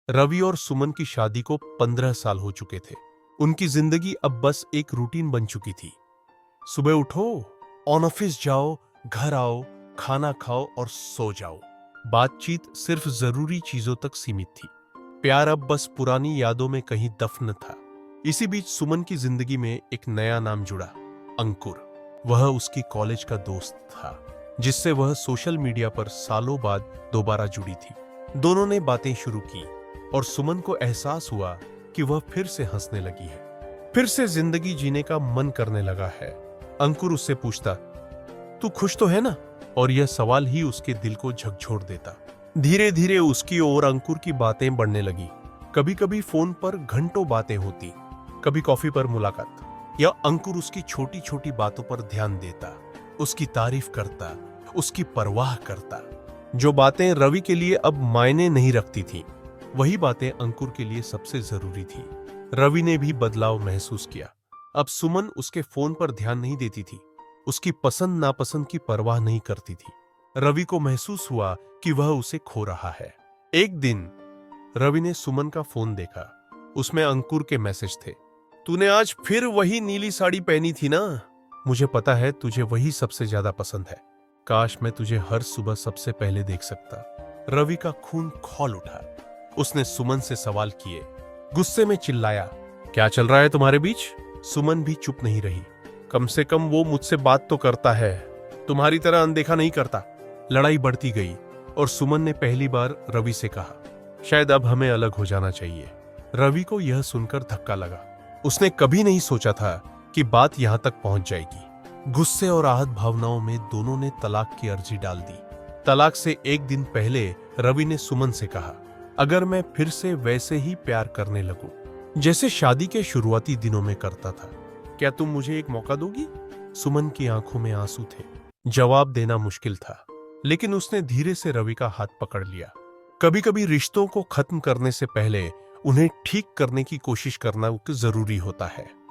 रवि और सुमन की शादी को 15 साल हो चुके थे। उनकी जिंदगी अब बस एक रूटीन बन चुकी थी। सुबह उठो, ऑन ऑफिस जाओ, घर आओ, खाना खाओ और सो जाओ। बातचीत सिर्फ जरूरी चीजों तक सीमित थी। प्यार अब बस पुरानी यादों में कहीं दफन था। इसी बीच सुमन की जिंदगी में एक नया नाम जुड़ा, अंकुर। वह उसकी कॉलेज का दोस्त था, जिससे वह सोशल मीडिया पर सालों बाद दोबारा जुड़ी थी। दोनों ने बातें शुरू की और सुमन को एहसास हुआ कि वह फिर से हंसने लगी है, फिर से जिंदगी जीने का मन करने लगा है। अंकुर उससे पूछता, तू खुश तो है ना? और यह सवाल ही उसके दिल को झकझोर देता। धीरे धीरे उसकी ओर अंकुर की बातें बढ़ने लगी। कभी कभी फोन पर घंटों बातें होती, कभी कॉफी पर मुलाकात, या अंकुर उसकी छोटी छोटी बातों पर ध्यान देता, उसकी तारीफ करता, उसकी परवाह करता। जो बातें रवि के लिए अब मायने नहीं रखती थीं, वही बातें अंकुर के लिए सबसे जरूरी थी। रवि ने भी बदलाव महसूस किया। अब सुमन उसके फोन पर ध्यान नहीं देती थी, उसकी पसंद नापसंद की परवाह नहीं करती थी। रवि को महसूस हुआ कि वह उसे खो रहा है। एक दिन रवि ने सुमन का फोन देखा। उसमें अंकुर के मैसेज थे। तूने आज फिर वही नीली साड़ी पहनी थी ना? मुझे पता है तुझे वही सबसे ज्यादा पसंद है। काश मैं तुझे हर सुबह सबसे पहले देख सकता। रवि का खून खौल उठा। उसने सुमन से सवाल किए, गुस्से में चिल्लाया, क्या चल रहा है तुम्हारे बीच? सुमन भी चुप नहीं रही। कम से कम वो मुझसे बात तो करता है, तुम्हारी तरह अनदेखा नहीं करता। लड़ाई बढ़ती गई और सुमन ने पहली बार रवि से कहा, शायद अब हमें अलग हो जाना चाहिए। रवि को यह सुनकर धक्का लगा। उसने कभी नहीं सोचा था कि बात यहां तक पहुंच जाएगी। गुस्से और आहत भावनाओं में दोनों ने तलाक की अर्जी डाल दी। तलाक से एक दिन पहले रवि ने सुमन से कहा, अगर मैं फिर से वैसे ही प्यार करने लगूं, जैसे शादी के शुरुआती दिनों में करता था, क्या तुम मुझे एक मौका दोगी? सुमन की आंखों में आंसू थे। जवाब देना मुश्किल था, लेकिन उसने धीरे से रवि का हाथ पकड़ लिया। कभी कभी रिश्तों को खत्म करने से पहले उन्हें ठीक करने की कोशिश करना जरूरी होता है।